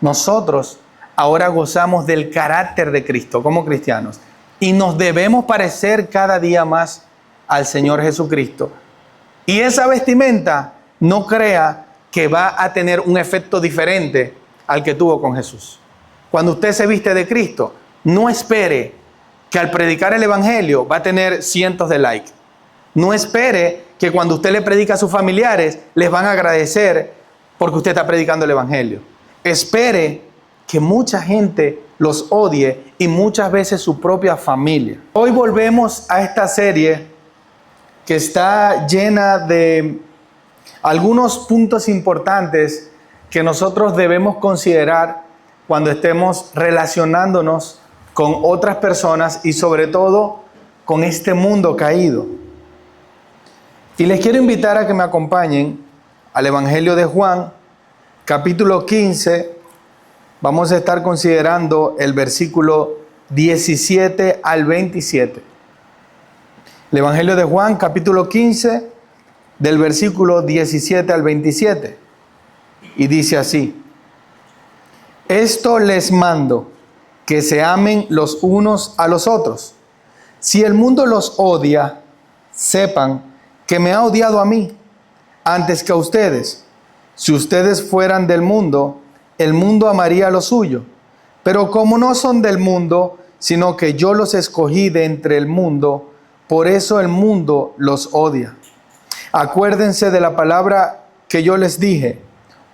Nosotros ahora gozamos del carácter de Cristo como cristianos y nos debemos parecer cada día más al Señor Jesucristo. Y esa vestimenta no crea que va a tener un efecto diferente al que tuvo con Jesús. Cuando usted se viste de Cristo, no espere que al predicar el evangelio va a tener cientos de likes. No espere que cuando usted le predica a sus familiares les van a agradecer porque usted está predicando el evangelio. Espere que mucha gente los odie y muchas veces su propia familia. Hoy volvemos a esta serie que está llena de algunos puntos importantes que nosotros debemos considerar cuando estemos relacionándonos con otras personas y sobre todo con este mundo caído. Y les quiero invitar a que me acompañen al Evangelio de Juan, capítulo 15. Vamos a estar considerando el versículo 17 al 27. El Evangelio de Juan, capítulo 15, del versículo 17 al 27. Y dice así: Esto les mando, que se amen los unos a los otros. Si el mundo los odia, sepan que me ha odiado a mí, antes que a ustedes. Si ustedes fueran del mundo, el mundo amaría lo suyo. Pero como no son del mundo, sino que yo los escogí de entre el mundo, por eso el mundo los odia. Acuérdense de la palabra que yo les dije: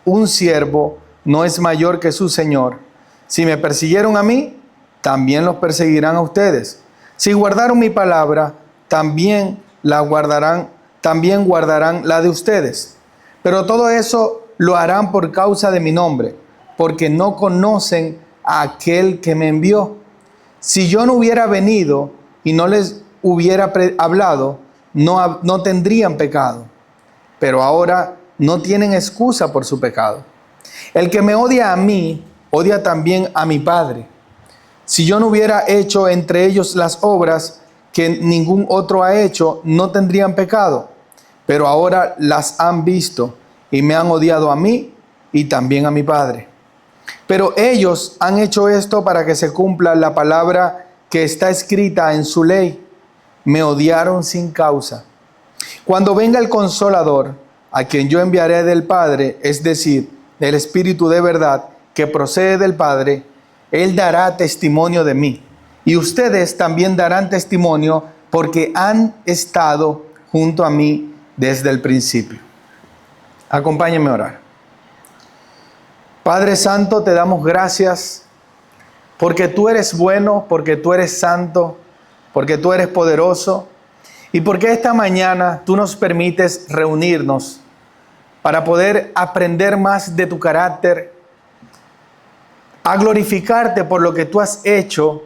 un siervo no es mayor que su Señor. Si me persiguieron a mí, también los perseguirán a ustedes. Si guardaron mi palabra, también guardarán la de ustedes. Pero todo eso lo harán por causa de mi nombre, porque no conocen a aquel que me envió. Si yo no hubiera venido y no les hubiera hablado, no tendrían pecado. Pero ahora no tienen excusa por su pecado. El que me odia a mí, odia también a mi Padre. Si yo no hubiera hecho entre ellos las obras que ningún otro ha hecho, no tendrían pecado. Pero ahora las han visto y me han odiado a mí y también a mi Padre. Pero ellos han hecho esto para que se cumpla la palabra que está escrita en su ley. Me odiaron sin causa. Cuando venga el Consolador, a quien yo enviaré del Padre, es decir, del Espíritu de verdad que procede del Padre, Él dará testimonio de mí. Y ustedes también darán testimonio porque han estado junto a mí desde el principio. Acompáñenme a orar. Padre Santo, te damos gracias porque tú eres bueno, porque tú eres santo, porque tú eres poderoso y porque esta mañana tú nos permites reunirnos para poder aprender más de tu carácter, a glorificarte por lo que tú has hecho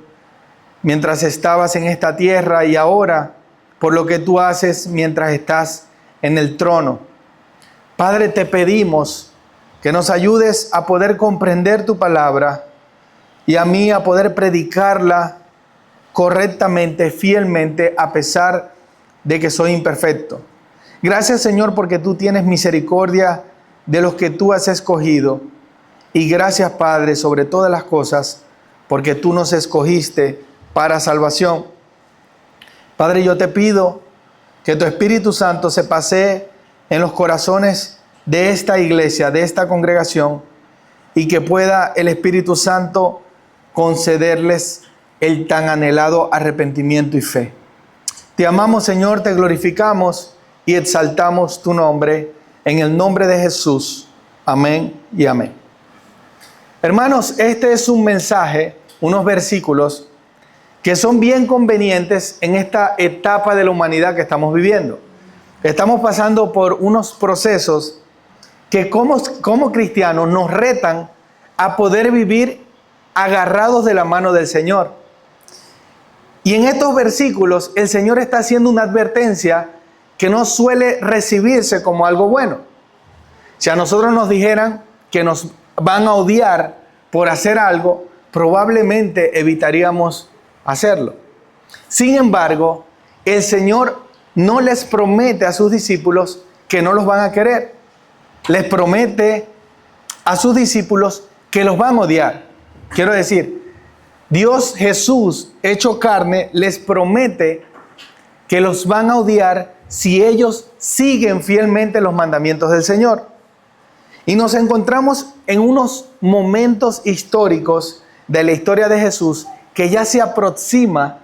mientras estabas en esta tierra y ahora por lo que tú haces mientras estás en el trono. Padre, te pedimos que nos ayudes a poder comprender tu palabra y a mí a poder predicarla correctamente, fielmente, a pesar de que soy imperfecto. Gracias, Señor, porque tú tienes misericordia de los que tú has escogido. Y gracias, Padre, sobre todas las cosas, porque tú nos escogiste para salvación. Padre, yo te pido que tu Espíritu Santo se pasee en los corazones de esta iglesia, de esta congregación, y que pueda el Espíritu Santo concederles el tan anhelado arrepentimiento y fe. Te amamos, Señor, te glorificamos y exaltamos tu nombre, en el nombre de Jesús. Amén y amén. Hermanos, este es un mensaje, unos versículos que son bien convenientes en esta etapa de la humanidad que estamos viviendo. Estamos pasando por unos procesos que como cristianos nos retan a poder vivir agarrados de la mano del Señor. Y en estos versículos el Señor está haciendo una advertencia que no suele recibirse como algo bueno. Si a nosotros nos dijeran que nos van a odiar por hacer algo, probablemente evitaríamos hacerlo. Sin embargo, el Señor no les promete a sus discípulos que no los van a querer. Les promete a sus discípulos que los van a odiar. Quiero decir, Dios Jesús hecho carne les promete que los van a odiar si ellos siguen fielmente los mandamientos del Señor. Y nos encontramos en unos momentos históricos de la historia de Jesús que ya se aproxima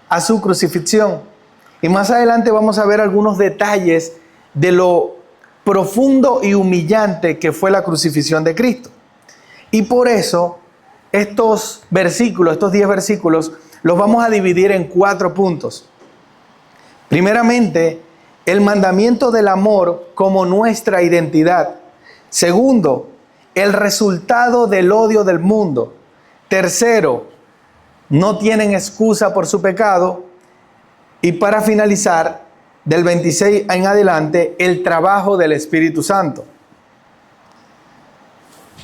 a su crucifixión. Y más adelante vamos a ver algunos detalles de lo profundo y humillante que fue la crucifixión de Cristo. Y por eso estos versículos, estos 10 versículos, los vamos a dividir en 4 puntos. Primeramente, el mandamiento del amor como nuestra identidad. Segundo, el resultado del odio del mundo. Tercero, no tienen excusa por su pecado. Y para finalizar, del 26 en adelante, el trabajo del Espíritu Santo.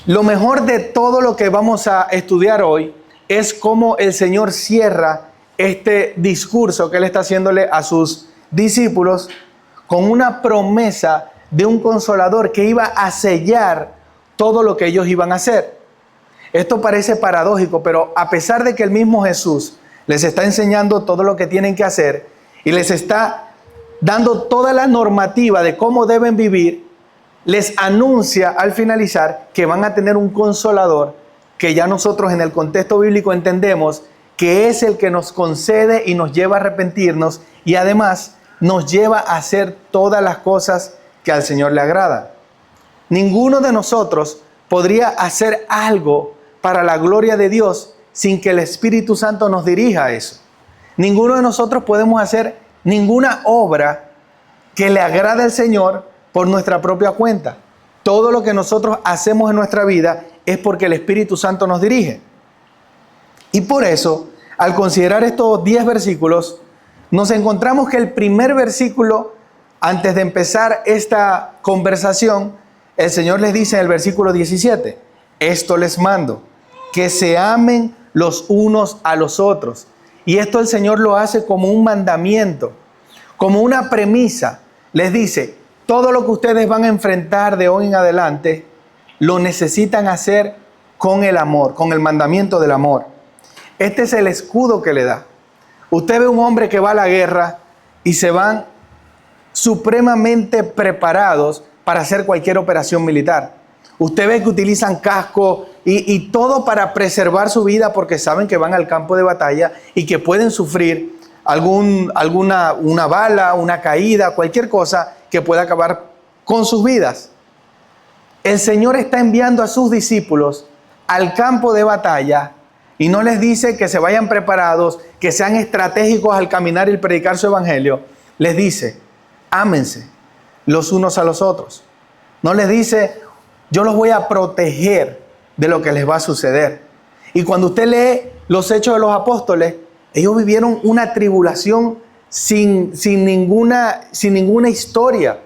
Lo mejor de todo lo que vamos a estudiar hoy es cómo el Señor cierra este discurso que Él está haciéndole a sus discípulos con una promesa de un consolador que iba a sellar todo lo que ellos iban a hacer. Esto parece paradójico, pero a pesar de que el mismo Jesús les está enseñando todo lo que tienen que hacer y les está dando toda la normativa de cómo deben vivir, les anuncia al finalizar que van a tener un consolador que ya nosotros en el contexto bíblico entendemos que es el que nos concede y nos lleva a arrepentirnos y además nos lleva a hacer todas las cosas que al Señor le agrada. Ninguno de nosotros podría hacer algo para la gloria de Dios sin que el Espíritu Santo nos dirija a eso. Ninguno de nosotros podemos hacer ninguna obra que le agrade al Señor por nuestra propia cuenta. Todo lo que nosotros hacemos en nuestra vida es porque el Espíritu Santo nos dirige. Y por eso, al considerar estos 10 versículos, nos encontramos que el primer versículo, antes de empezar esta conversación, el Señor les dice en el versículo 17, esto les mando, que se amen los unos a los otros. Y esto el Señor lo hace como un mandamiento, como una premisa. Les dice, todo lo que ustedes van a enfrentar de hoy en adelante, lo necesitan hacer con el amor, con el mandamiento del amor. Este es el escudo que le da. Usted ve un hombre que va a la guerra y se van supremamente preparados para hacer cualquier operación militar. Usted ve que utilizan casco y todo para preservar su vida porque saben que van al campo de batalla y que pueden sufrir una bala, una caída, cualquier cosa que pueda acabar con sus vidas. El Señor está enviando a sus discípulos al campo de batalla y no les dice que se vayan preparados, que sean estratégicos al caminar y predicar su evangelio. Les dice, ámense los unos a los otros. No les dice, yo los voy a proteger de lo que les va a suceder. Y cuando usted lee los Hechos de los Apóstoles, ellos vivieron una tribulación sin ninguna historia.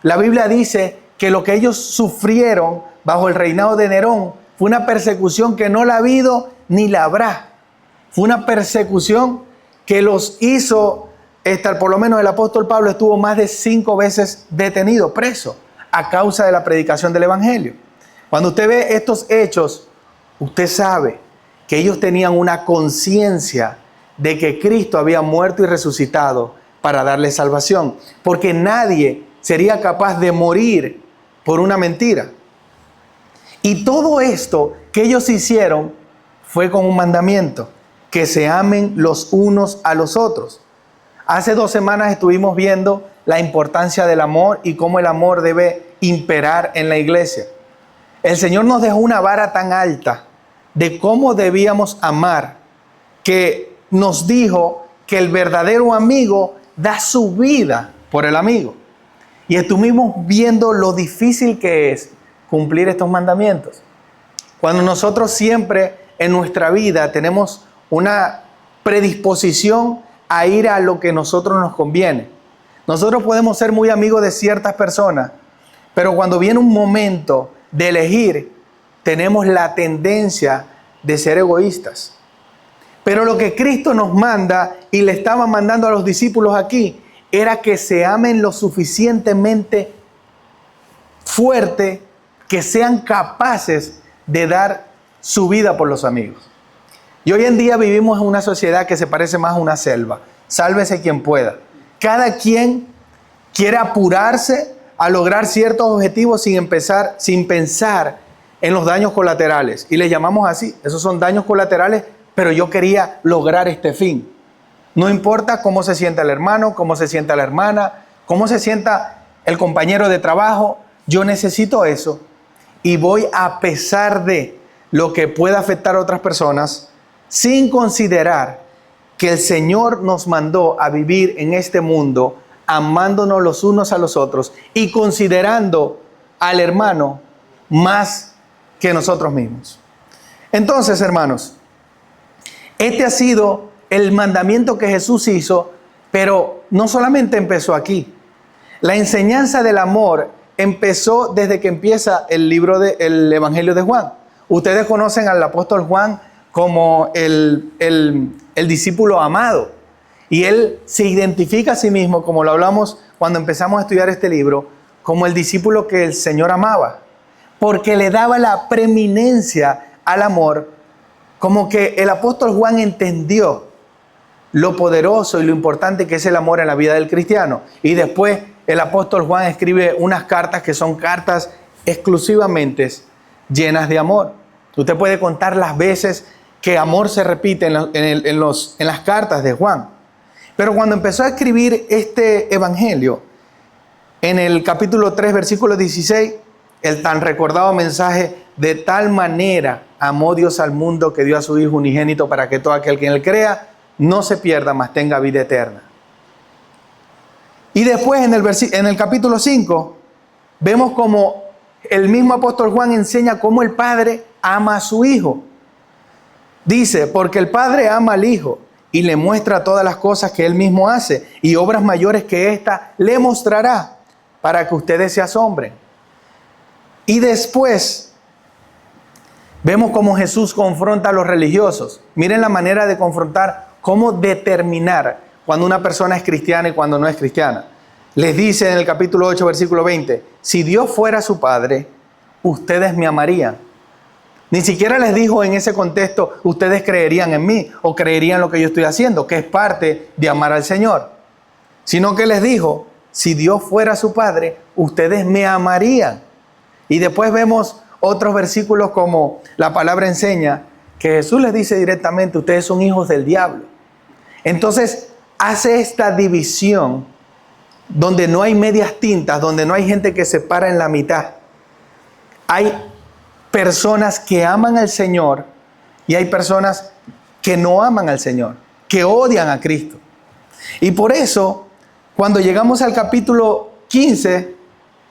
La Biblia dice que lo que ellos sufrieron bajo el reinado de Nerón fue una persecución que no la ha habido ni la habrá. Fue una persecución que los hizo, por lo menos el apóstol Pablo estuvo más de 5 veces detenido, preso, a causa de la predicación del evangelio. Cuando usted ve estos hechos, usted sabe que ellos tenían una conciencia de que Cristo había muerto y resucitado para darle salvación, porque nadie sería capaz de morir por una mentira. Y todo esto que ellos hicieron fue con un mandamiento, que se amen los unos a los otros. Hace 2 semanas estuvimos viendo la importancia del amor y cómo el amor debe imperar en la iglesia. El Señor nos dejó una vara tan alta de cómo debíamos amar, que nos dijo que el verdadero amigo da su vida por el amigo. Y estuvimos viendo lo difícil que es cumplir estos mandamientos. Cuando nosotros siempre en nuestra vida tenemos una predisposición a ir a lo que a nosotros nos conviene. Nosotros podemos ser muy amigos de ciertas personas, pero cuando viene un momento de elegir, tenemos la tendencia de ser egoístas. Pero lo que Cristo nos manda y le estaba mandando a los discípulos aquí era que se amen lo suficientemente fuerte, que sean capaces de dar su vida por los amigos. Y hoy en día vivimos en una sociedad que se parece más a una selva. Sálvese quien pueda. Cada quien quiere apurarse a lograr ciertos objetivos sin pensar en los daños colaterales. Y les llamamos así. Esos son daños colaterales, pero yo quería lograr este fin. No importa cómo se sienta el hermano, cómo se sienta la hermana, cómo se sienta el compañero de trabajo. Yo necesito eso y voy a pesar de lo que pueda afectar a otras personas, sin considerar que el Señor nos mandó a vivir en este mundo amándonos los unos a los otros y considerando al hermano más que nosotros mismos. Entonces, hermanos, este ha sido el mandamiento que Jesús hizo, pero no solamente empezó aquí. La enseñanza del amor empezó desde que empieza el Evangelio de Juan. Ustedes conocen al apóstol Juan como el discípulo amado. Y él se identifica a sí mismo, como lo hablamos cuando empezamos a estudiar este libro, como el discípulo que el Señor amaba. Porque le daba la preeminencia al amor, como que el apóstol Juan entendió lo poderoso y lo importante que es el amor en la vida del cristiano. Y después el apóstol Juan escribe unas cartas que son cartas exclusivamente llenas de amor. Usted puede contar las veces que amor se repite en las cartas de Juan. Pero cuando empezó a escribir este evangelio, en el capítulo 3, versículo 16, el tan recordado mensaje: de tal manera amó Dios al mundo que dio a su Hijo unigénito para que todo aquel que en él crea no se pierda, mas tenga vida eterna. Y después en el capítulo 5 vemos como el mismo apóstol Juan enseña cómo el Padre ama a su Hijo. Dice: porque el Padre ama al Hijo y le muestra todas las cosas que Él mismo hace, y obras mayores que ésta le mostrará, para que ustedes se asombren. Y después vemos cómo Jesús confronta a los religiosos. Miren la manera de confrontar, cómo determinar cuando una persona es cristiana y cuando no es cristiana. Les dice en el capítulo 8, versículo 20: si Dios fuera su Padre, ustedes me amarían. Ni siquiera les dijo en ese contexto: ustedes creerían en mí o creerían lo que yo estoy haciendo, que es parte de amar al Señor. Sino que les dijo: si Dios fuera su Padre, ustedes me amarían. Y después vemos otros versículos como la palabra enseña que Jesús les dice directamente: ustedes son hijos del diablo. Entonces hace esta división donde no hay medias tintas, donde no hay gente que se para en la mitad. Hay personas que aman al Señor y hay personas que no aman al Señor, que odian a Cristo. Y por eso, cuando llegamos al capítulo 15,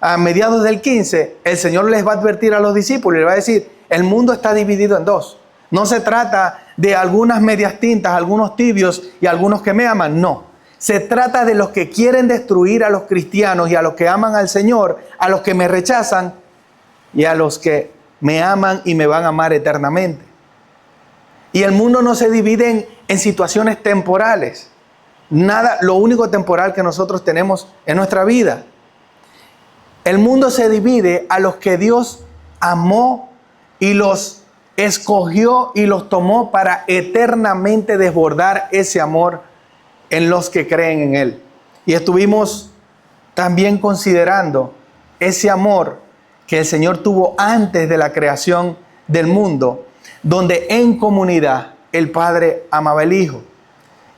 a mediados del 15, el Señor les va a advertir a los discípulos y les va a decir: el mundo está dividido en dos. No se trata de algunas medias tintas, algunos tibios y algunos que me aman, no. Se trata de los que quieren destruir a los cristianos y a los que aman al Señor, a los que me rechazan y a los que me aman y me van a amar eternamente. Y el mundo no se divide en situaciones temporales. Nada, lo único temporal que nosotros tenemos en nuestra vida. El mundo se divide a los que Dios amó y los escogió y los tomó para eternamente desbordar ese amor en los que creen en Él. Y estuvimos también considerando ese amor que el Señor tuvo antes de la creación del mundo, donde en comunidad el Padre amaba al Hijo.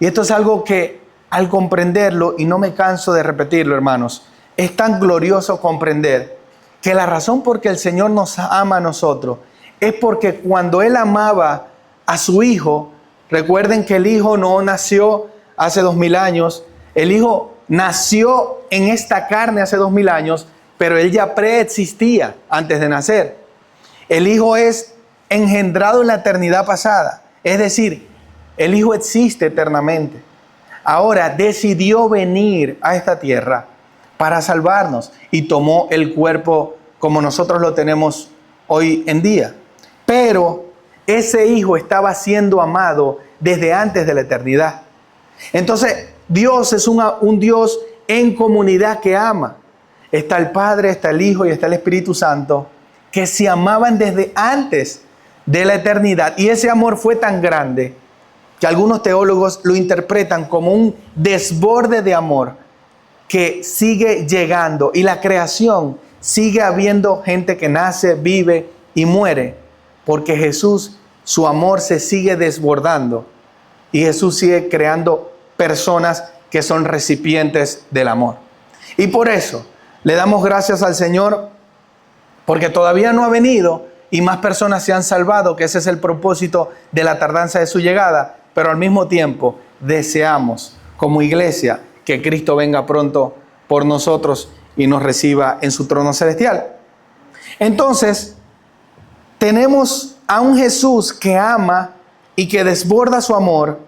Y esto es algo que al comprenderlo, y no me canso de repetirlo, hermanos, es tan glorioso comprender que la razón por que el Señor nos ama a nosotros es porque cuando Él amaba a su Hijo, recuerden que el Hijo no nació hace 2000 años, el Hijo nació en esta carne hace 2000 años, pero Él ya preexistía antes de nacer. El Hijo es engendrado en la eternidad pasada, es decir, el Hijo existe eternamente. Ahora decidió venir a esta tierra para salvarnos y tomó el cuerpo como nosotros lo tenemos hoy en día. Pero ese Hijo estaba siendo amado desde antes de la eternidad. Entonces, Dios es un Dios en comunidad que ama. Está el Padre, está el Hijo y está el Espíritu Santo que se amaban desde antes de la eternidad. Y ese amor fue tan grande que algunos teólogos lo interpretan como un desborde de amor que sigue llegando. Y la creación sigue habiendo gente que nace, vive y muere. Porque Jesús, su amor se sigue desbordando. Y Jesús sigue creando personas que son recipientes del amor. Y por eso le damos gracias al Señor, porque todavía no ha venido y más personas se han salvado, que ese es el propósito de la tardanza de su llegada. Pero al mismo tiempo deseamos como iglesia que Cristo venga pronto por nosotros y nos reciba en su trono celestial. Entonces, tenemos a un Jesús que ama y que desborda su amor.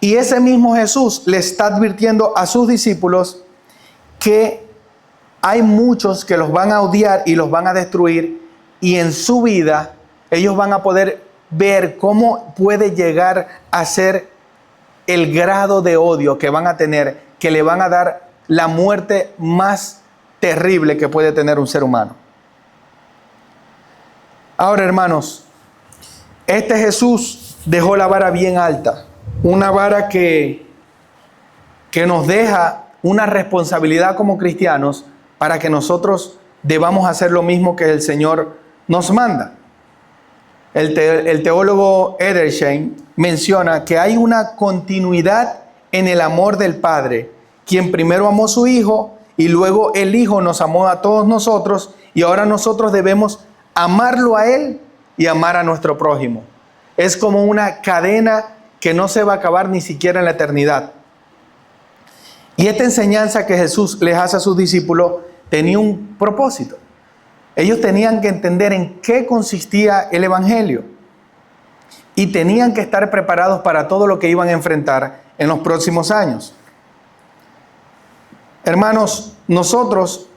Y ese mismo Jesús le está advirtiendo a sus discípulos que hay muchos que los van a odiar y los van a destruir. Y en su vida ellos van a poder ver cómo puede llegar a ser el grado de odio que van a tener, que le van a dar la muerte más terrible que puede tener un ser humano. Ahora, hermanos, este Jesús dejó la vara bien alta, una vara que nos deja una responsabilidad como cristianos para que nosotros debamos hacer lo mismo que el Señor nos manda. El teólogo Edersheim menciona que hay una continuidad en el amor del Padre, quien primero amó a su Hijo y luego el Hijo nos amó a todos nosotros, y ahora nosotros debemos amarlo a Él y amar a nuestro prójimo. Es como una cadena que no se va a acabar ni siquiera en la eternidad. Y esta enseñanza que Jesús les hace a sus discípulos tenía un propósito. Ellos tenían que entender en qué consistía el Evangelio y tenían que estar preparados para todo lo que iban a enfrentar en los próximos años. Hermanos, nosotros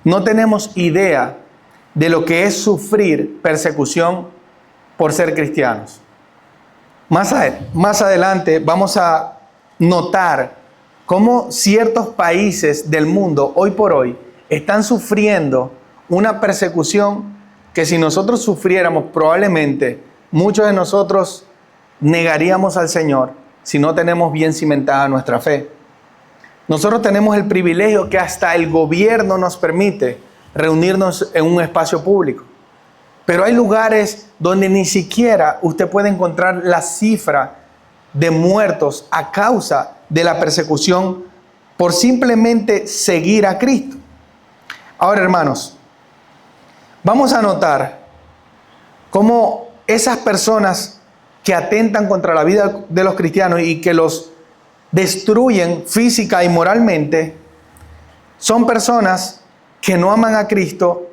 no tenemos idea de lo que es sufrir persecución por ser cristianos. Más adelante vamos a notar cómo ciertos países del mundo hoy por hoy están sufriendo una persecución que si nosotros sufriéramos, probablemente muchos de nosotros negaríamos al Señor si no tenemos bien cimentada nuestra fe. Nosotros tenemos el privilegio que hasta el gobierno nos permite reunirnos en un espacio público. Pero hay lugares donde ni siquiera usted puede encontrar la cifra de muertos a causa de la persecución por simplemente seguir a Cristo. Ahora, hermanos, vamos a notar cómo esas personas que atentan contra la vida de los cristianos y que los destruyen física y moralmente, son personas que no aman a Cristo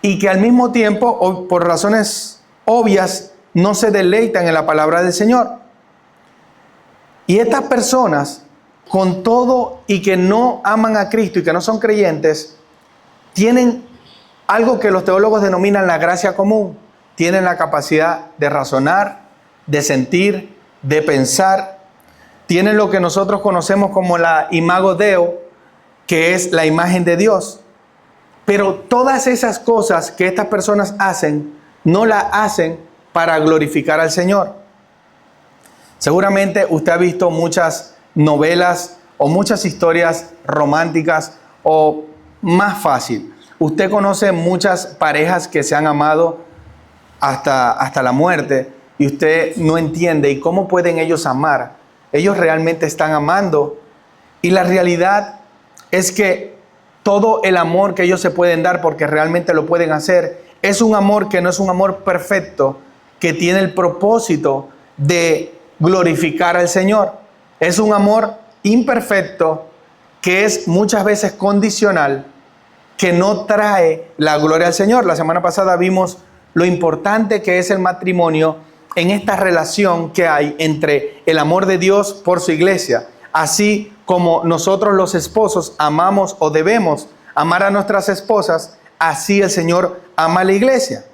y que al mismo tiempo, o por razones obvias, no se deleitan en la palabra del Señor. Y estas personas, con todo y que no aman a Cristo y que no son creyentes, tienen algo que los teólogos denominan la gracia común. Tienen la capacidad de razonar, de sentir, de pensar. Tienen lo que nosotros conocemos como la imago Dei, que es la imagen de Dios. Pero todas esas cosas que estas personas hacen, no las hacen para glorificar al Señor. Seguramente usted ha visto muchas novelas o muchas historias románticas, o más fácil, usted conoce muchas parejas que se han amado hasta la muerte y usted no entiende. ¿Y cómo pueden ellos amar? Ellos realmente están amando. Y la realidad es que todo el amor que ellos se pueden dar, porque realmente lo pueden hacer, es un amor que no es un amor perfecto, que tiene el propósito de glorificar al Señor. Es un amor imperfecto que es muchas veces condicional, que no trae la gloria al Señor. La semana pasada vimos lo importante que es el matrimonio en esta relación que hay entre el amor de Dios por su iglesia. Así como nosotros los esposos amamos o debemos amar a nuestras esposas, así el Señor ama a la iglesia.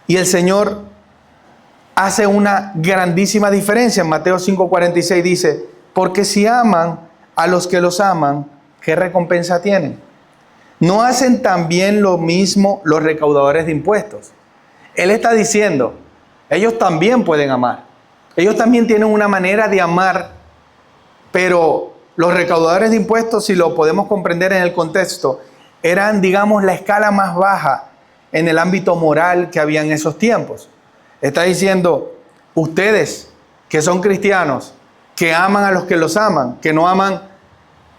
Y el Señor hace una grandísima diferencia. En Mateo 5:46 dice: porque si aman a los que los aman, ¿qué recompensa tienen? ¿no hacen también lo mismo los recaudadores de impuestos? Él está diciendo, ellos también pueden amar. Ellos también tienen una manera de amar, pero los recaudadores de impuestos, si lo podemos comprender en el contexto, eran, digamos, la escala más baja en el ámbito moral que había en esos tiempos. Está diciendo, ustedes que son cristianos, que aman a los que los aman, que no aman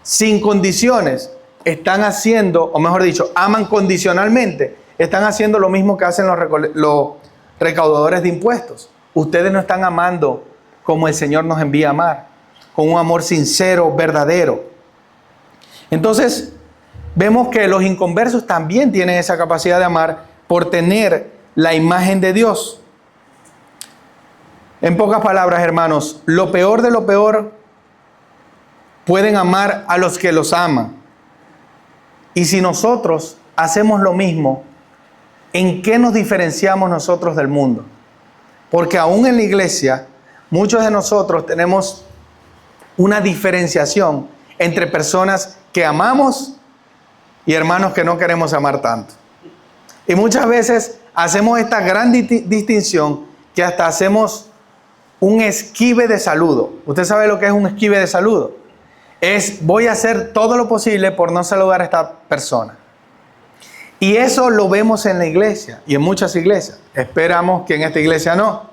sin condiciones, están haciendo, o mejor dicho, aman condicionalmente, están haciendo lo mismo que hacen los recaudadores de impuestos. Ustedes no están amando como el Señor nos envía a amar, con un amor sincero, verdadero. Entonces, vemos que los inconversos también tienen esa capacidad de amar por tener la imagen de Dios. En pocas palabras, hermanos, lo peor de lo peor, pueden amar a los que los aman. Y si nosotros hacemos lo mismo, ¿en qué nos diferenciamos nosotros del mundo? Porque aún en la iglesia, muchos de nosotros tenemos una diferenciación entre personas que amamos y hermanos que no queremos amar tanto. Y muchas veces hacemos esta gran distinción que hasta hacemos un esquive de saludo. ¿Usted sabe lo que es un esquive de saludo? Es, voy a hacer todo lo posible por no saludar a esta persona. Y eso lo vemos en la iglesia y en muchas iglesias. Esperamos que en esta iglesia no.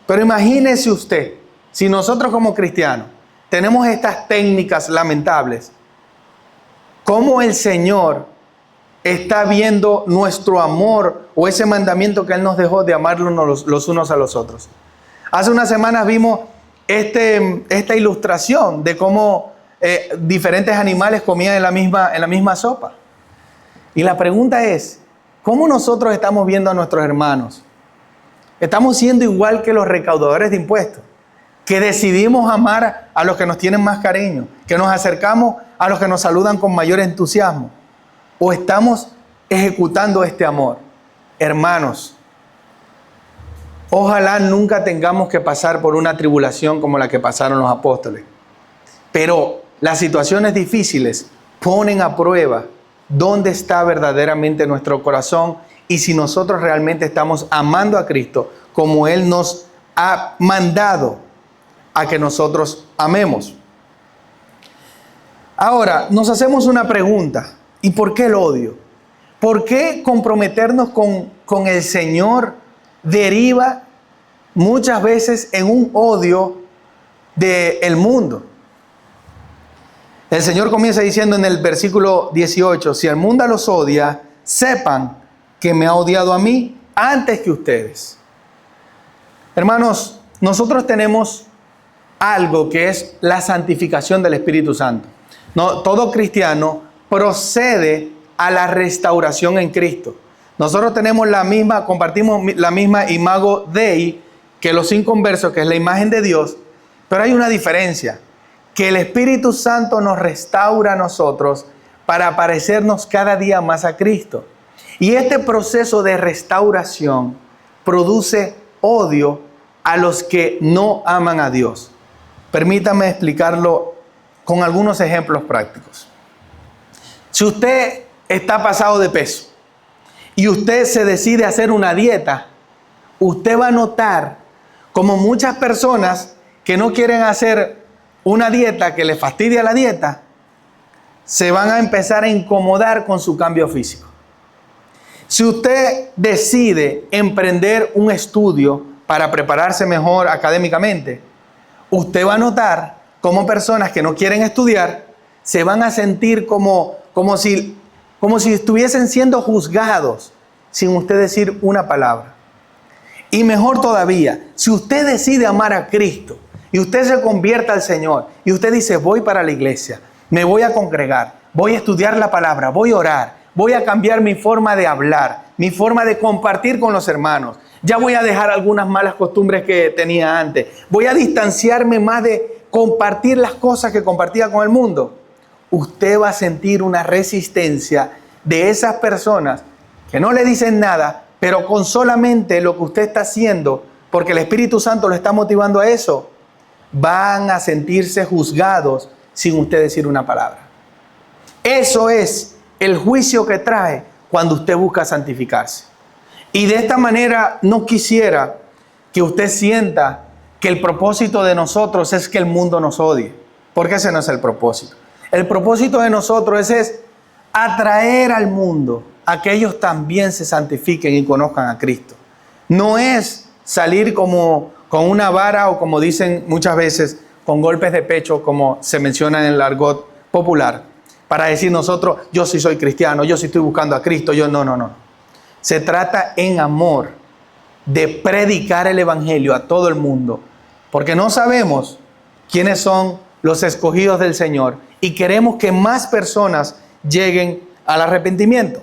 Pero imagínese usted, si nosotros como cristianos tenemos estas técnicas lamentables, ¿cómo el Señor está viendo nuestro amor o ese mandamiento que Él nos dejó de amarnos los unos a los otros? Hace unas semanas vimos esta ilustración de cómo diferentes animales comían en la misma sopa. Y la pregunta es, ¿cómo nosotros estamos viendo a nuestros hermanos? ¿Estamos siendo igual que los recaudadores de impuestos? Que decidimos amar a los que nos tienen más cariño, que nos acercamos a los que nos saludan con mayor entusiasmo. ¿O estamos ejecutando este amor? Hermanos, ojalá nunca tengamos que pasar por una tribulación como la que pasaron los apóstoles. Pero las situaciones difíciles ponen a prueba dónde está verdaderamente nuestro corazón y si nosotros realmente estamos amando a Cristo como Él nos ha mandado a que nosotros amemos. Ahora, nos hacemos una pregunta. ¿Y por qué el odio? ¿Por qué comprometernos con el Señor deriva muchas veces en un odio del mundo? El Señor comienza diciendo en el versículo 18, si el mundo los odia, sepan que me ha odiado a mí antes que ustedes. Hermanos, nosotros tenemos algo que es la santificación del Espíritu Santo. No, todo cristiano procede a la restauración en Cristo. Nosotros compartimos la misma imago Dei que los inconversos, que es la imagen de Dios, pero hay una diferencia, que el Espíritu Santo nos restaura a nosotros para parecernos cada día más a Cristo. Y este proceso de restauración produce odio a los que no aman a Dios. Permítame explicarlo con algunos ejemplos prácticos. Si usted está pasado de peso y usted se decide hacer una dieta, usted va a notar como muchas personas que no quieren hacer una dieta, que les fastidia la dieta, se van a empezar a incomodar con su cambio físico. Si usted decide emprender un estudio para prepararse mejor académicamente, usted va a notar cómo personas que no quieren estudiar se van a sentir como si estuviesen siendo juzgados sin usted decir una palabra. Y mejor todavía, si usted decide amar a Cristo y usted se convierta al Señor y usted dice, voy para la iglesia, me voy a congregar, voy a estudiar la palabra, voy a orar, voy a cambiar mi forma de hablar, mi forma de compartir con los hermanos, ya voy a dejar algunas malas costumbres que tenía antes, voy a distanciarme más de compartir las cosas que compartía con el mundo. Usted va a sentir una resistencia de esas personas que no le dicen nada, pero con solamente lo que usted está haciendo, porque el Espíritu Santo lo está motivando a eso, van a sentirse juzgados sin usted decir una palabra. Eso es el juicio que trae cuando usted busca santificarse. Y de esta manera no quisiera que usted sienta que el propósito de nosotros es que el mundo nos odie, porque ese no es el propósito. El propósito de nosotros es atraer al mundo a que ellos también se santifiquen y conozcan a Cristo. No es salir como con una vara o, como dicen muchas veces, con golpes de pecho, como se menciona en el argot popular, para decir nosotros, yo sí soy cristiano, yo sí estoy buscando a Cristo, yo no. Se trata en amor de predicar el evangelio a todo el mundo, porque no sabemos quiénes son los escogidos del Señor y queremos que más personas lleguen al arrepentimiento.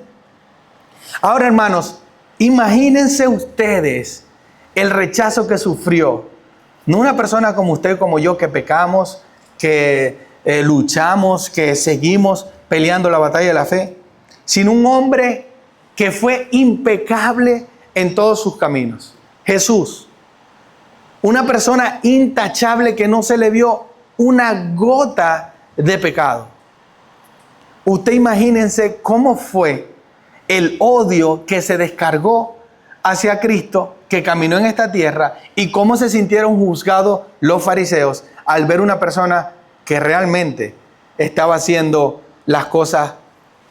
Ahora, hermanos, imagínense ustedes el rechazo que sufrió, no una persona como usted, como yo, que pecamos, que luchamos, que seguimos peleando la batalla de la fe, sino un hombre que fue impecable en todos sus caminos. Jesús, una persona intachable que no se le vio una gota de pecado. Usted imagínense cómo fue el odio que se descargó hacia Cristo, que caminó en esta tierra, y cómo se sintieron juzgados los fariseos al ver una persona que realmente estaba haciendo las cosas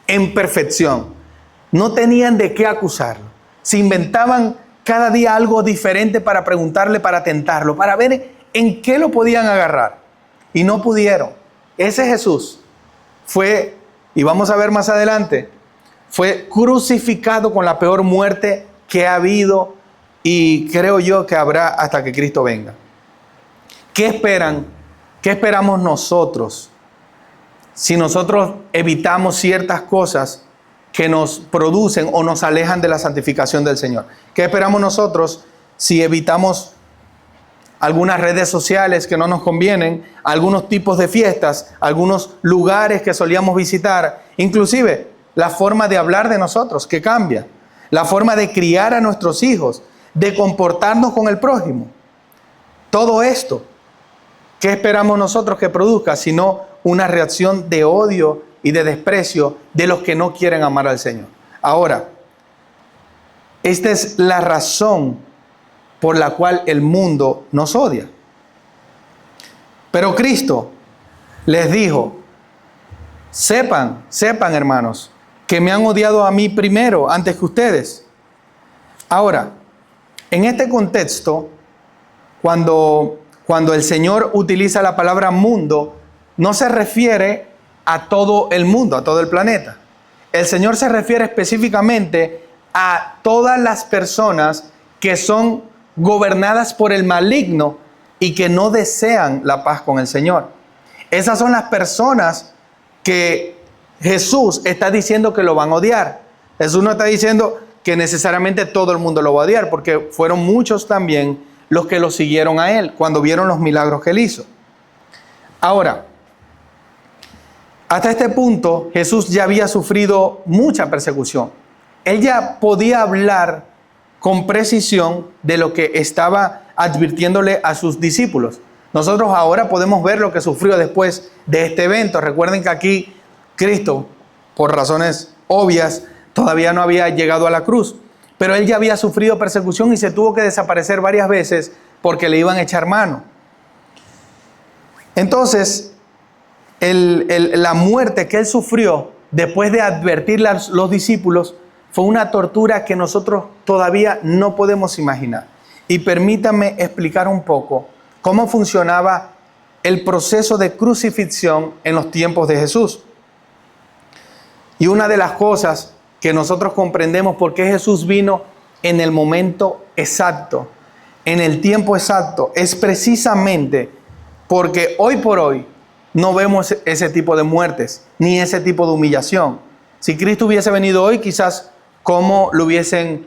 en perfección. No tenían de qué acusarlo. Se inventaban cada día algo diferente para preguntarle, para tentarlo, para ver en qué lo podían agarrar. Y no pudieron. Ese Jesús fue, y vamos a ver más adelante, fue crucificado con la peor muerte que ha habido y creo yo que habrá hasta que Cristo venga. ¿Qué esperan? ¿Qué esperamos nosotros si nosotros evitamos ciertas cosas que nos producen o nos alejan de la santificación del Señor? ¿Qué esperamos nosotros si evitamos algunas redes sociales que no nos convienen, algunos tipos de fiestas, algunos lugares que solíamos visitar, inclusive la forma de hablar de nosotros que cambia, la forma de criar a nuestros hijos, de comportarnos con el prójimo? Todo esto, ¿qué esperamos nosotros que produzca sino una reacción de odio y de desprecio de los que no quieren amar al Señor? Ahora, esta es la razón por la cual el mundo nos odia. Pero Cristo les dijo, sepan hermanos, que me han odiado a mí primero antes que ustedes. Ahora, en este contexto, cuando el Señor utiliza la palabra mundo, no se refiere a todo el mundo, a todo el planeta. El Señor se refiere específicamente a todas las personas que son gobernadas por el maligno y que no desean la paz con el Señor. Esas son las personas que Jesús está diciendo que lo van a odiar. Jesús no está diciendo que necesariamente todo el mundo lo va a odiar, porque fueron muchos también los que lo siguieron a Él cuando vieron los milagros que Él hizo. Ahora, hasta este punto Jesús ya había sufrido mucha persecución. Él ya podía hablar con precisión de lo que estaba advirtiéndole a sus discípulos. Nosotros ahora podemos ver lo que sufrió después de este evento. Recuerden que aquí Cristo, por razones obvias, todavía no había llegado a la cruz, pero Él ya había sufrido persecución y se tuvo que desaparecer varias veces porque le iban a echar mano. Entonces, la muerte que Él sufrió después de advertirle a los discípulos fue una tortura que nosotros todavía no podemos imaginar. Y permítanme explicar un poco cómo funcionaba el proceso de crucifixión en los tiempos de Jesús. Y una de las cosas que nosotros comprendemos por qué Jesús vino en el momento exacto, en el tiempo exacto, es precisamente porque hoy por hoy no vemos ese tipo de muertes, ni ese tipo de humillación. Si Cristo hubiese venido hoy, quizás cómo lo hubiesen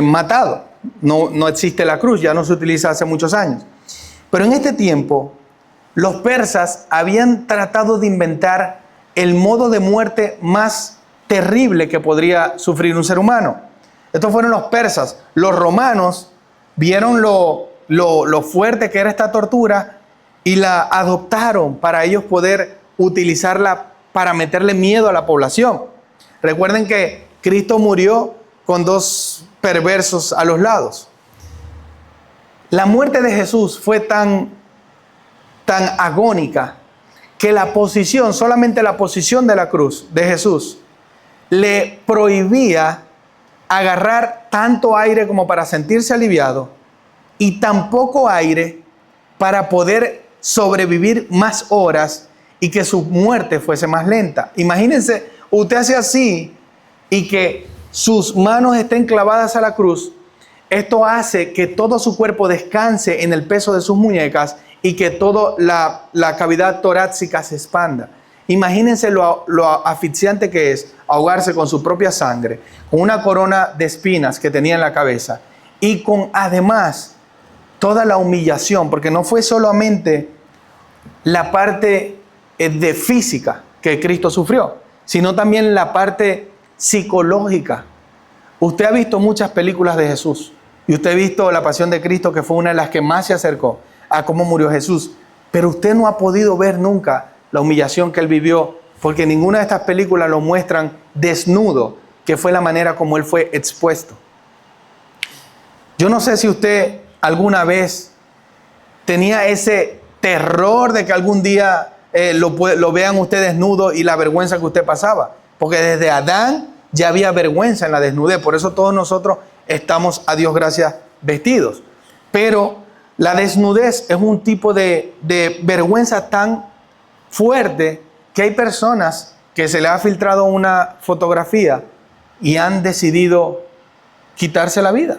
matado. No existe la cruz, ya no se utiliza hace muchos años. Pero en este tiempo, los persas habían tratado de inventar el modo de muerte más terrible que podría sufrir un ser humano. Estos fueron los persas. Los romanos vieron lo fuerte que era esta tortura y la adoptaron para ellos poder utilizarla para meterle miedo a la población. Recuerden que Cristo murió con dos perversos a los lados. La muerte de Jesús fue tan agónica que solamente la posición de la cruz de Jesús le prohibía agarrar tanto aire como para sentirse aliviado y tan poco aire para poder sobrevivir más horas y que su muerte fuese más lenta. Imagínense, usted hace así y que sus manos estén clavadas a la cruz. Esto hace que todo su cuerpo descanse en el peso de sus muñecas y que toda la cavidad torácica se expanda. Imagínense lo asfixiante que es ahogarse con su propia sangre, con una corona de espinas que tenía en la cabeza y con además toda la humillación, porque no fue solamente la parte de física que Cristo sufrió, sino también la parte psicológica. Usted ha visto muchas películas de Jesús y usted ha visto La Pasión de Cristo, que fue una de las que más se acercó a cómo murió Jesús, pero usted no ha podido ver nunca la humillación que él vivió, porque ninguna de estas películas lo muestran desnudo, que fue la manera como él fue expuesto. Yo no sé si usted alguna vez tenía ese terror de que algún día lo vean usted desnudo y la vergüenza que usted pasaba, porque desde Adán ya había vergüenza en la desnudez, por eso todos nosotros estamos, a Dios gracias, vestidos. Pero la desnudez es un tipo de vergüenza tan fuerte que hay personas que se les ha filtrado una fotografía y han decidido quitarse la vida,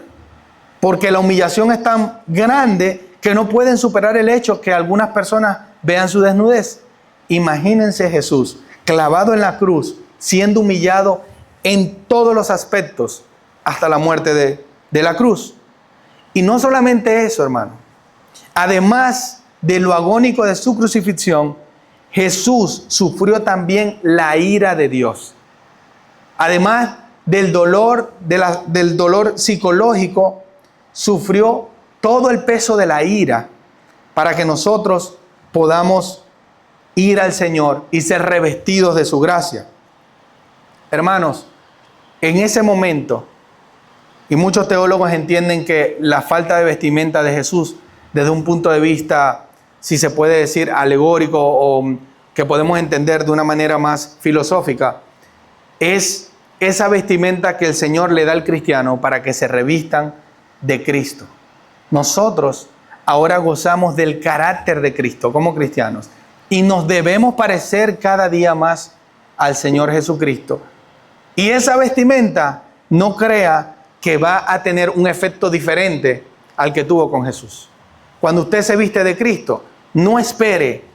porque la humillación es tan grande que no pueden superar el hecho que algunas personas vean su desnudez. Imagínense Jesús clavado en la cruz, siendo humillado en todos los aspectos hasta la muerte de la cruz. Y no solamente eso, hermano. Además de lo agónico de su crucifixión, Jesús sufrió también la ira de Dios. Además del dolor psicológico, sufrió todo el peso de la ira para que nosotros podamos ir al Señor y ser revestidos de su gracia. Hermanos, en ese momento, y muchos teólogos entienden que la falta de vestimenta de Jesús, desde un punto de vista, si se puede decir, alegórico o que podemos entender de una manera más filosófica, es esa vestimenta que el Señor le da al cristiano para que se revistan de Cristo. Nosotros ahora gozamos del carácter de Cristo como cristianos y nos debemos parecer cada día más al Señor Jesucristo. Y esa vestimenta no crea que va a tener un efecto diferente al que tuvo con Jesús. Cuando usted se viste de Cristo, no espere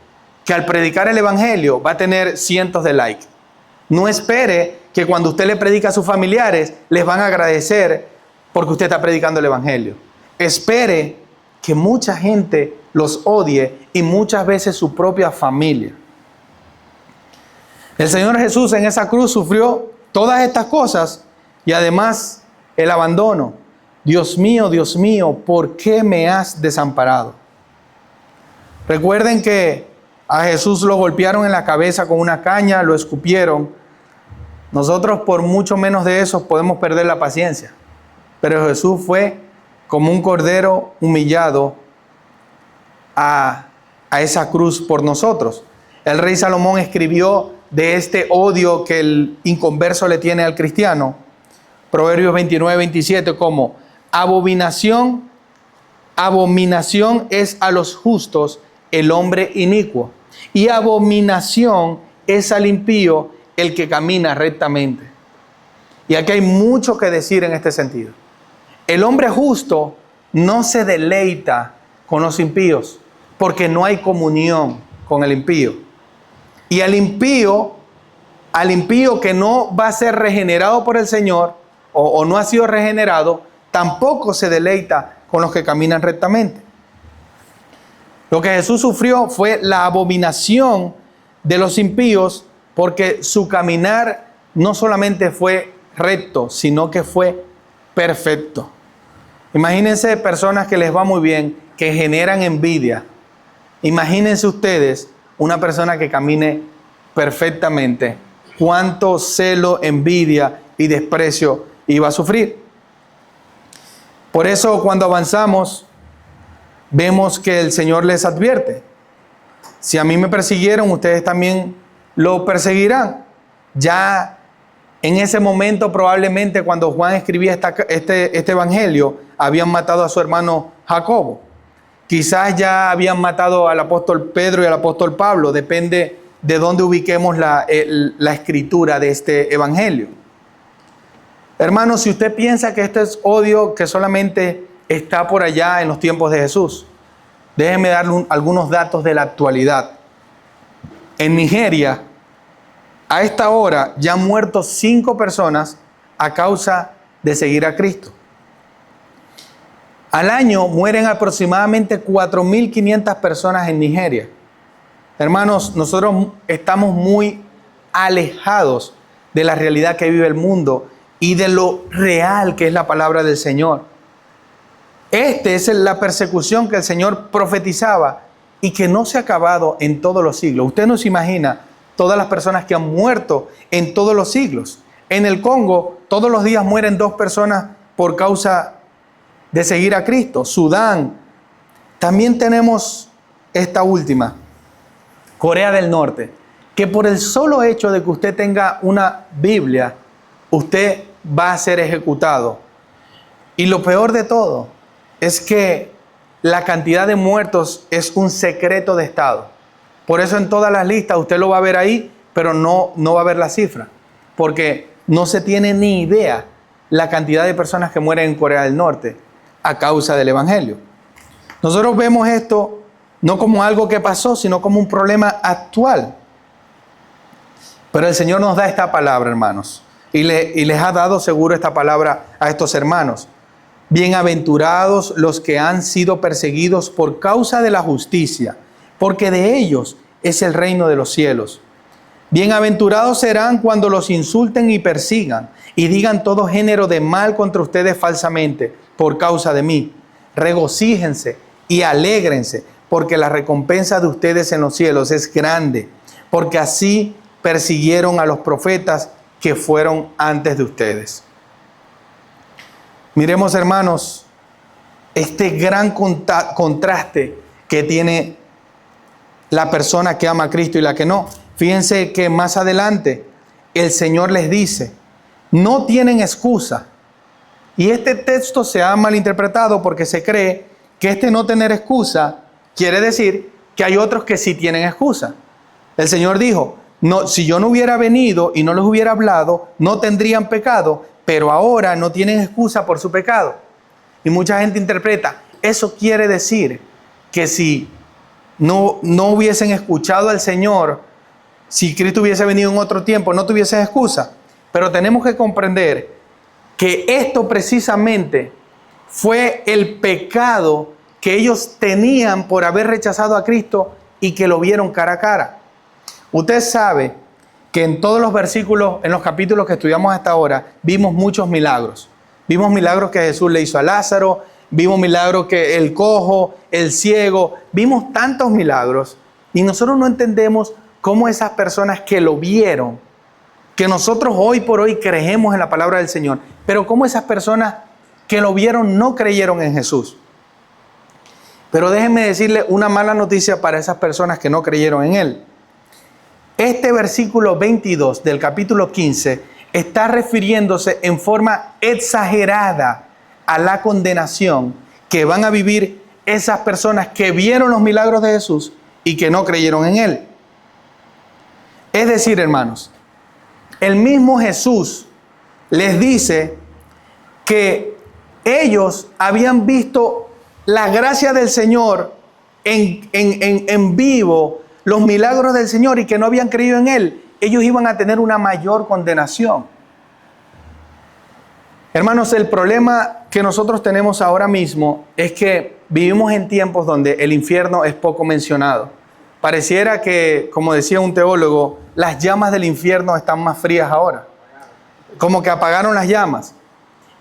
que al predicar el Evangelio va a tener cientos de likes. No espere que cuando usted le predica a sus familiares les van a agradecer porque usted está predicando el Evangelio. Espere que mucha gente los odie y muchas veces su propia familia. El Señor Jesús en esa cruz sufrió todas estas cosas y además el abandono. Dios mío, ¿por qué me has desamparado? Recuerden que a Jesús lo golpearon en la cabeza con una caña, lo escupieron. Nosotros por mucho menos de eso podemos perder la paciencia. Pero Jesús fue como un cordero humillado a esa cruz por nosotros. El rey Salomón escribió de este odio que el inconverso le tiene al cristiano. Proverbios 29-27 como abominación es a los justos el hombre inicuo, y abominación es al impío el que camina rectamente. Y aquí hay mucho que decir en este sentido. El hombre justo no se deleita con los impíos, porque no hay comunión con el impío. Y al impío que no va a ser regenerado por el Señor, o no ha sido regenerado, tampoco se deleita con los que caminan rectamente. Lo que Jesús sufrió fue la abominación de los impíos, porque su caminar no solamente fue recto, sino que fue perfecto. Imagínense personas que les va muy bien, que generan envidia. Imagínense ustedes una persona que camine perfectamente cuánto celo, envidia y desprecio iba a sufrir. Por eso cuando avanzamos, vemos que el Señor les advierte: si a mí me persiguieron, ustedes también lo perseguirán. Ya en ese momento, probablemente cuando Juan escribía este evangelio, habían matado a su hermano Jacobo. Quizás ya habían matado al apóstol Pedro y al apóstol Pablo. Depende de dónde ubiquemos la escritura de este evangelio. Hermanos, si usted piensa que este es odio que solamente está por allá en los tiempos de Jesús, déjeme darle algunos datos de la actualidad. En Nigeria, a esta hora ya han muerto 5 personas a causa de seguir a Cristo. Al año mueren aproximadamente 4.500 personas en Nigeria. Hermanos, nosotros estamos muy alejados de la realidad que vive el mundo y de lo real que es la palabra del Señor. Esta es la persecución que el Señor profetizaba y que no se ha acabado en todos los siglos. Usted no se imagina todas las personas que han muerto en todos los siglos. En el Congo, todos los días mueren 2 personas por causa de seguir a Cristo. Sudán. También tenemos esta última, Corea del Norte, que por el solo hecho de que usted tenga una Biblia, usted va a ser ejecutado. Y lo peor de todo es que la cantidad de muertos es un secreto de Estado. Por eso en todas las listas usted lo va a ver ahí, pero no va a ver la cifra, porque no se tiene ni idea la cantidad de personas que mueren en Corea del Norte a causa del evangelio. Nosotros vemos esto no como algo que pasó, sino como un problema actual. Pero el Señor nos da esta palabra, hermanos, y les ha dado seguro esta palabra a estos hermanos. Bienaventurados los que han sido perseguidos por causa de la justicia, porque de ellos es el reino de los cielos. Bienaventurados serán cuando los insulten y persigan y digan todo género de mal contra ustedes falsamente por causa de mí. Regocíjense y alégrense, porque la recompensa de ustedes en los cielos es grande, porque así persiguieron a los profetas que fueron antes de ustedes. Miremos, hermanos, este gran contraste que tiene la persona que ama a Cristo y la que no. Fíjense que más adelante el Señor les dice: no tienen excusa. Y este texto se ha malinterpretado porque se cree que este no tener excusa quiere decir que hay otros que sí tienen excusa. El Señor dijo: no, si yo no hubiera venido y no les hubiera hablado, no tendrían pecado, pero ahora no tienen excusa por su pecado. Y mucha gente interpreta, eso quiere decir que si no hubiesen escuchado al Señor, si Cristo hubiese venido en otro tiempo, no tuviesen excusa. Pero tenemos que comprender que esto precisamente fue el pecado que ellos tenían por haber rechazado a Cristo y que lo vieron cara a cara. Usted sabe que en todos los versículos, en los capítulos que estudiamos hasta ahora, vimos muchos milagros. Vimos milagros que Jesús le hizo a Lázaro, vimos milagros que el cojo, el ciego, vimos tantos milagros. Y nosotros no entendemos cómo esas personas que lo vieron, que nosotros hoy por hoy creemos en la palabra del Señor, pero cómo esas personas que lo vieron no creyeron en Jesús. Pero déjenme decirle una mala noticia para esas personas que no creyeron en Él. Este versículo 22 del capítulo 15 está refiriéndose en forma exagerada a la condenación que van a vivir esas personas que vieron los milagros de Jesús y que no creyeron en Él. Es decir, hermanos, el mismo Jesús les dice que ellos habían visto la gracia del Señor en vivo, los milagros del Señor, y que no habían creído en Él. Ellos iban a tener una mayor condenación. Hermanos, el problema que nosotros tenemos ahora mismo es que vivimos en tiempos donde el infierno es poco mencionado. Pareciera que, como decía un teólogo, las llamas del infierno están más frías ahora. Como que apagaron las llamas.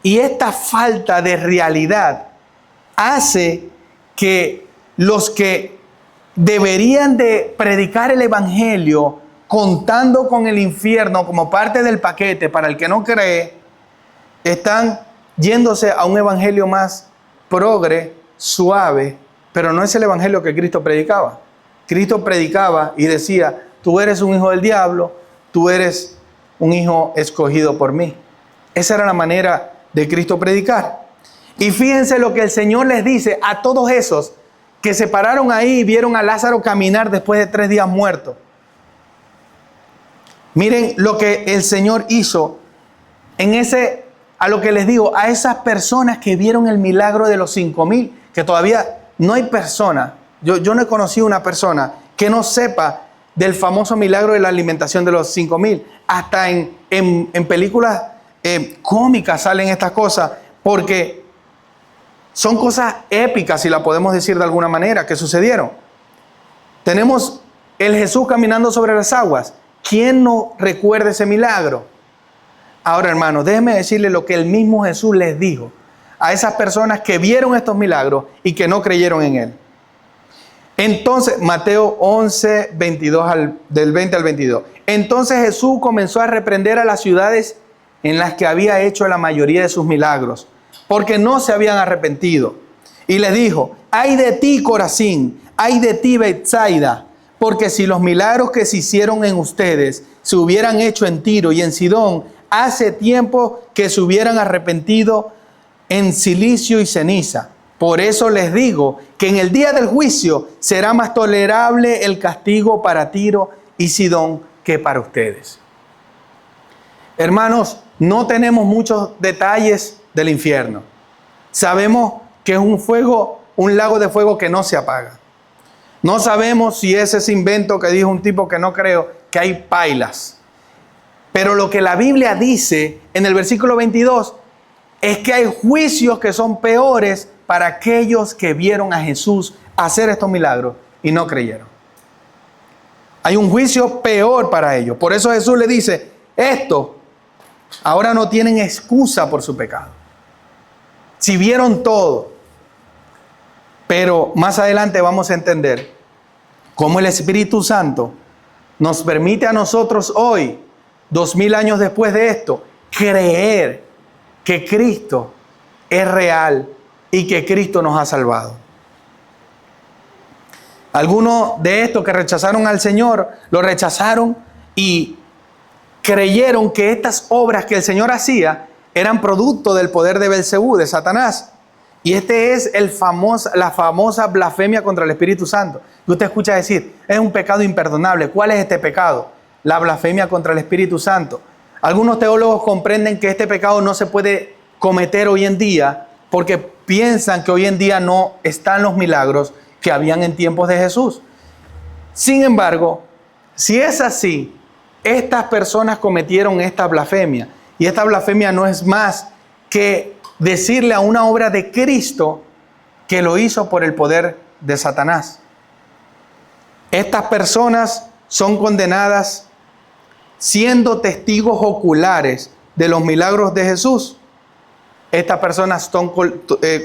Y esta falta de realidad hace que los que deberían de predicar el evangelio contando con el infierno como parte del paquete para el que no cree, están yéndose a un evangelio más progre, suave, pero no es el evangelio que Cristo predicaba. Cristo predicaba y decía, tú eres un hijo del diablo, tú eres un hijo escogido por mí. Esa era la manera de Cristo predicar. Y fíjense lo que el Señor les dice a todos esos que se pararon ahí y vieron a Lázaro caminar después de 3 días muerto. Miren lo que el Señor hizo a lo que les digo, a esas personas que vieron el milagro de los 5,000, que todavía no hay persona, yo no he conocido una persona que no sepa del famoso milagro de la alimentación de los 5,000. Hasta en películas cómicas salen estas cosas, porque son cosas épicas, si la podemos decir de alguna manera, que sucedieron. Tenemos el Jesús caminando sobre las aguas. ¿Quién no recuerda ese milagro? Ahora, hermanos, déjenme decirles lo que el mismo Jesús les dijo a esas personas que vieron estos milagros y que no creyeron en Él. Entonces, Mateo 11, 22 del 20 al 22. Entonces Jesús comenzó a reprender a las ciudades en las que había hecho la mayoría de sus milagros, porque no se habían arrepentido. Y les dijo, ay de ti, Corazín, ay de ti, Betsaida, porque si los milagros que se hicieron en ustedes se hubieran hecho en Tiro y en Sidón, hace tiempo que se hubieran arrepentido en cilicio y ceniza. Por eso les digo que en el día del juicio será más tolerable el castigo para Tiro y Sidón que para ustedes. Hermanos, no tenemos muchos detalles del infierno. Sabemos que es un lago de fuego que no se apaga. No sabemos si es ese invento que dijo un tipo que no creo, que hay pailas. Pero lo que la Biblia dice en el versículo 22 es que hay juicios que son peores para aquellos que vieron a Jesús hacer estos milagros y no creyeron. Hay un juicio peor para ellos. Por eso Jesús le dice, ahora no tienen excusa por su pecado. Si vieron todo. Pero más adelante vamos a entender cómo el Espíritu Santo nos permite a nosotros hoy, 2000 años después de esto, creer que Cristo es real y que Cristo nos ha salvado. Algunos de estos que rechazaron al Señor, lo rechazaron y creyeron que estas obras que el Señor hacía eran producto del poder de Belcebú, de Satanás. Y este es la famosa blasfemia contra el Espíritu Santo. Y usted escucha decir, es un pecado imperdonable. ¿Cuál es este pecado? La blasfemia contra el Espíritu Santo. Algunos teólogos comprenden que este pecado no se puede cometer hoy en día porque piensan que hoy en día no están los milagros que habían en tiempos de Jesús. Sin embargo, si es así, estas personas cometieron esta blasfemia. Y esta blasfemia no es más que decirle a una obra de Cristo que lo hizo por el poder de Satanás. Estas personas son condenadas siendo testigos oculares de los milagros de Jesús. Estas personas son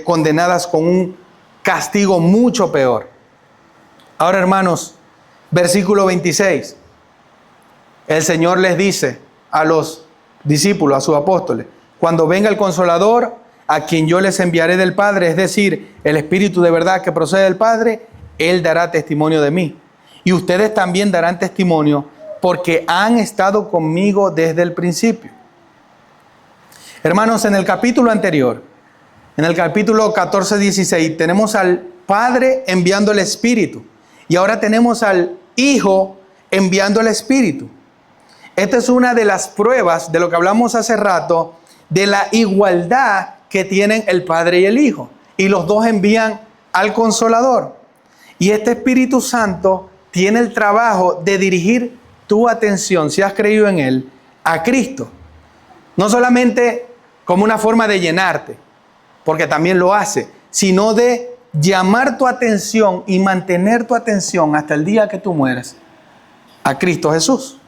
condenadas con un castigo mucho peor. Ahora, hermanos, versículo 26. El Señor les dice a los discípulos, a sus apóstoles, cuando venga el Consolador, a quien yo les enviaré del Padre, es decir, el Espíritu de verdad que procede del Padre, Él dará testimonio de mí. Y ustedes también darán testimonio porque han estado conmigo desde el principio. Hermanos, en el capítulo anterior, en el capítulo 14-16, tenemos al Padre enviando el Espíritu. Y ahora tenemos al Hijo enviando el Espíritu. Esta es una de las pruebas de lo que hablamos hace rato, de la igualdad que tienen el Padre y el Hijo. Y los dos envían al Consolador. Y este Espíritu Santo tiene el trabajo de dirigir tu atención, si has creído en Él, a Cristo. No solamente como una forma de llenarte, porque también lo hace, sino de llamar tu atención y mantener tu atención hasta el día que tú mueras a Cristo Jesús.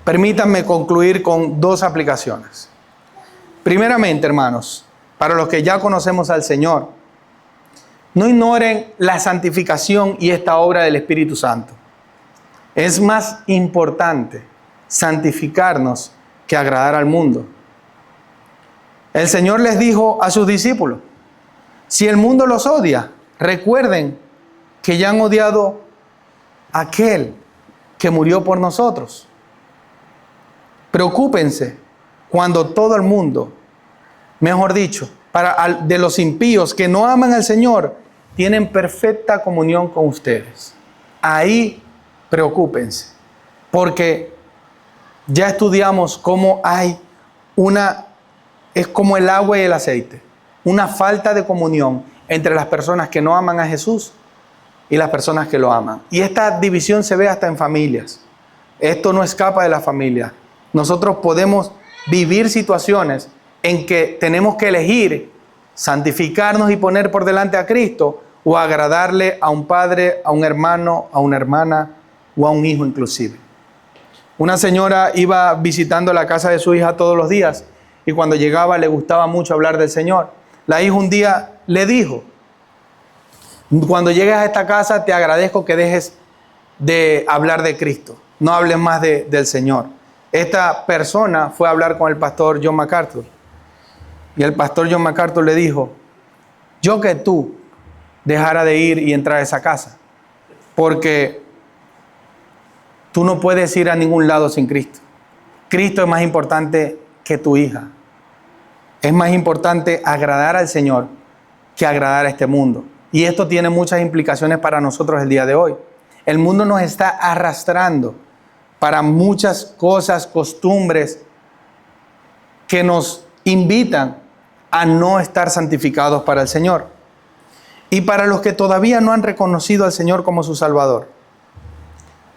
Permítanme concluir con 2 aplicaciones. Primeramente, hermanos, para los que ya conocemos al Señor, no ignoren la santificación y esta obra del Espíritu Santo. Es más importante santificarnos que agradar al mundo. El Señor les dijo a sus discípulos, si el mundo los odia, recuerden que ya han odiado a aquel que murió por nosotros. Preocúpense cuando todo el mundo, mejor dicho, de los impíos que no aman al Señor, tienen perfecta comunión con ustedes. Ahí preocúpense, porque ya estudiamos cómo es como el agua y el aceite, una falta de comunión entre las personas que no aman a Jesús y las personas que lo aman. Y esta división se ve hasta en familias. Esto no escapa de la familia. Nosotros podemos vivir situaciones en que tenemos que elegir santificarnos y poner por delante a Cristo o agradarle a un padre, a un hermano, a una hermana o a un hijo inclusive. Una señora iba visitando la casa de su hija todos los días y cuando llegaba le gustaba mucho hablar del Señor. La hija un día le dijo, cuando llegues a esta casa te agradezco que dejes de hablar de Cristo, no hables más del Señor. Esta persona fue a hablar con el pastor John MacArthur y el pastor John MacArthur le dijo, yo que tú dejara de ir y entrar a esa casa, porque tú no puedes ir a ningún lado sin Cristo. Cristo es más importante que tu hija. Es más importante agradar al Señor que agradar a este mundo. Y esto tiene muchas implicaciones para nosotros el día de hoy. El mundo nos está arrastrando para muchas cosas, costumbres que nos invitan a no estar santificados para el Señor. Y para los que todavía no han reconocido al Señor como su Salvador,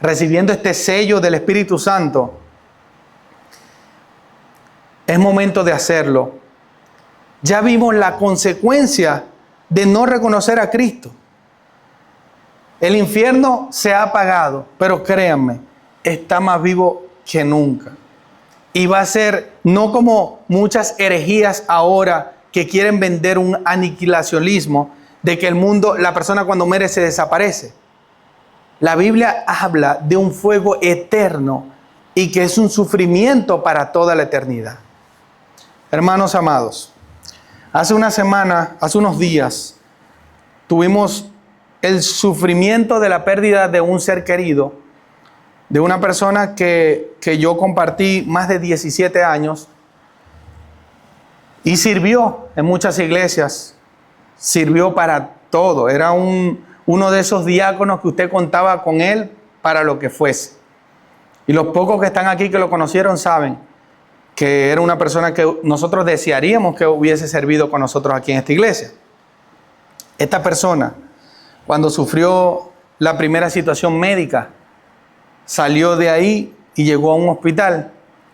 recibiendo este sello del Espíritu Santo, es momento de hacerlo. Ya vimos la consecuencia de no reconocer a Cristo. El infierno se ha apagado, pero créanme, está más vivo que nunca. Y va a ser no como muchas herejías ahora que quieren vender un aniquilacionismo de que el mundo, la persona cuando muere se desaparece. La Biblia habla de un fuego eterno y que es un sufrimiento para toda la eternidad. Hermanos amados, hace unos días, tuvimos el sufrimiento de la pérdida de un ser querido, de una persona que yo compartí más de 17 años y sirvió en muchas iglesias, sirvió para todo, era uno de esos diáconos que usted contaba con él para lo que fuese. Y los pocos que están aquí que lo conocieron saben que era una persona que nosotros desearíamos que hubiese servido con nosotros aquí en esta iglesia. Esta persona, cuando sufrió la primera situación médica, salió de ahí y llegó a un hospital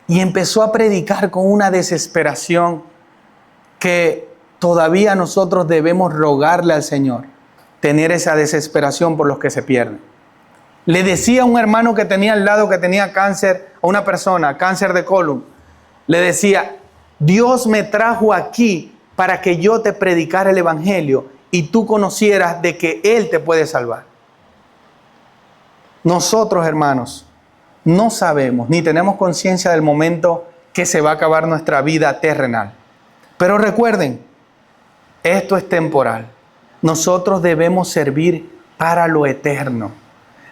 y empezó a predicar con una desesperación que todavía nosotros debemos rogarle al Señor, tener esa desesperación por los que se pierden. Le decía a un hermano que tenía al lado que tenía cáncer, a una persona, cáncer de colon, le decía, Dios me trajo aquí para que yo te predicara el evangelio y tú conocieras de que Él te puede salvar. Nosotros, hermanos, no sabemos ni tenemos conciencia del momento que se va a acabar nuestra vida terrenal. Pero recuerden, esto es temporal. Nosotros debemos servir para lo eterno,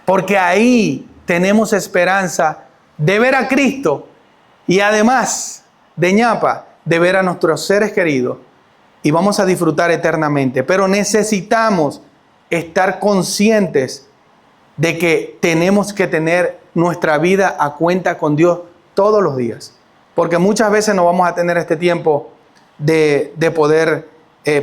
porque ahí tenemos esperanza de ver a Cristo y además de ñapa, de ver a nuestros seres queridos y vamos a disfrutar eternamente. Pero necesitamos estar conscientes de que tenemos que tener nuestra vida a cuenta con Dios todos los días, porque muchas veces no vamos a tener este tiempo de poder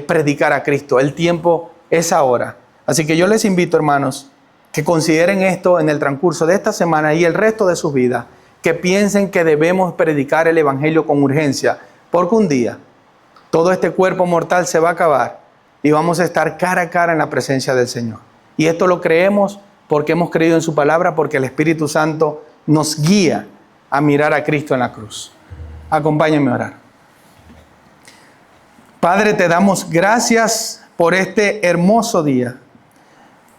predicar a Cristo. El tiempo es ahora. Así que yo les invito, hermanos, que consideren esto en el transcurso de esta semana y el resto de sus vidas, que piensen que debemos predicar el evangelio con urgencia, porque un día todo este cuerpo mortal se va a acabar y vamos a estar cara a cara en la presencia del Señor. Y esto lo creemos porque hemos creído en su palabra, porque el Espíritu Santo nos guía a mirar a Cristo en la cruz. Acompáñenme a orar. Padre, te damos gracias por este hermoso día.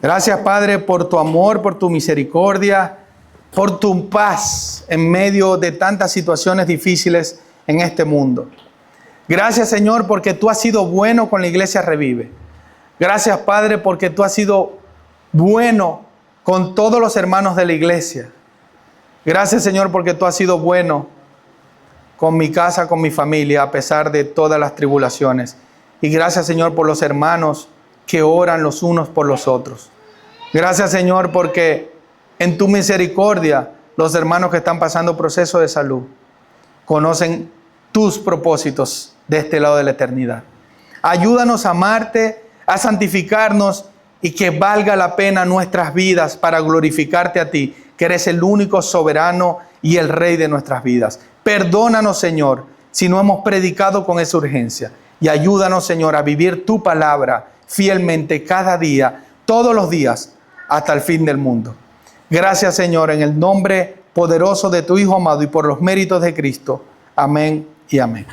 Gracias, Padre, por tu amor, por tu misericordia. por tu paz en medio de tantas situaciones difíciles en este mundo. Gracias, Señor, porque tú has sido bueno con la Iglesia Revive. Gracias, Padre, porque tú has sido bueno con todos los hermanos de la iglesia. Gracias, Señor, porque tú has sido bueno con mi casa, con mi familia, a pesar de todas las tribulaciones. Y gracias, Señor, por los hermanos que oran los unos por los otros. Gracias, Señor, porque en tu misericordia los hermanos que están pasando proceso de salud conocen tus propósitos de este lado de la eternidad. Ayúdanos a amarte, a santificarnos y que valga la pena nuestras vidas para glorificarte a ti, que eres el único soberano y el Rey de nuestras vidas. Perdónanos, Señor, si no hemos predicado con esa urgencia. Y ayúdanos, Señor, a vivir tu palabra fielmente cada día, todos los días, hasta el fin del mundo. Gracias, Señor, en el nombre poderoso de tu Hijo amado y por los méritos de Cristo. Amén y amén.